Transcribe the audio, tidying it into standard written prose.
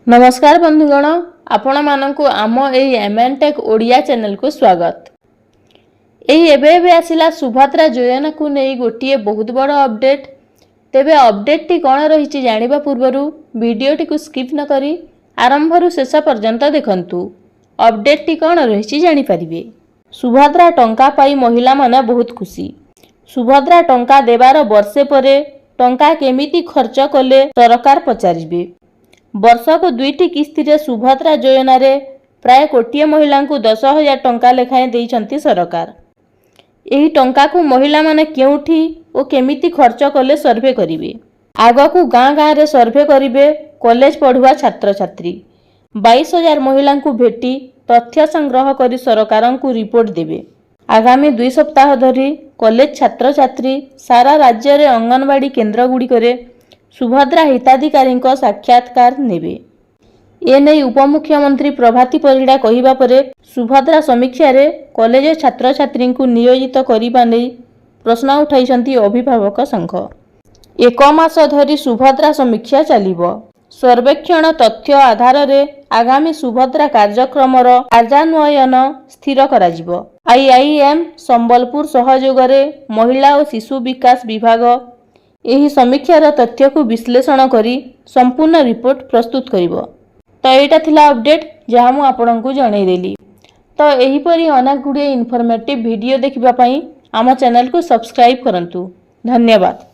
नमस्कार बंधुगण, आपण मानकु आम एमएनटेक ओडिया चैनल को स्वागत। यही एबे आसिला सुभद्रा योजना को नहीं गोटे बहुत बड़ अपडेट। तेबे अपडेट टी कौन रही जानिबा पूर्वरु वीडियो टी को स्किप न करी आरंभरु शेष पर्यंत देखंतु। अपडेट टी कौन रही जानि परिबे। सुभद्रा टंका पाई महिला माने बहुत खुशी। सुभद्रा टंका देवार वर्षे परे टंका केमिति खर्च कले सरकार पचारिबे। वर्षक 2टी किस्ती रे सुभद्रा योजना रे प्राय कोटिए महिला को 10,000 टंका लेखाएं देइछंती सरकार। एही टंका को महिला माने केउठी ओ केमिति खर्च कले सर्वे करिवे। आगो को गाँ गाँ रे सर्वे करिवे कॉलेज पढ़ुआ छात्र छात्री। 22,000 महिला को भेटी तथ्य संग्रह करी सरकार को रिपोर्ट देवे। आगामी 2 सप्ताह धरी कॉलेज छात्र छात्री सारा राज्य रे अंगनवाड़ी केन्द्र गुड़ी करे सुभद्रा हिताधिकारी साक्षात्कार नेबे। एने उपमुख्यमंत्री प्रभाती परिड़ा कहिबा परे सुभद्रा समीक्षा रे कॉलेज छात्र छात्री को नियोजित करिबा नै प्रश्न उठाइछंती अभिभावक संघ। 1 मास धरी सुभद्रा समीक्षा चलिबो। सर्वेक्षण तथ्य आधार रे आगामी सुभद्रा कार्यक्रम कार्यान्वयन स्थिर कराजिबो। आईआईएम संबलपुर सहयोग रे महिला और शिशु विकास विभाग एही समीक्षार तथ्य को विश्लेषण करी संपूर्ण रिपोर्ट प्रस्तुत करिवो। तो एटा थिला अपडेट जहाँ मु आपनकु जणाई देली। तो एही परी अनेक गुडे इन्फॉर्मेटिव वीडियो देखिबा पई आम चैनल को सब्सक्राइब करंतु। धन्यवाद।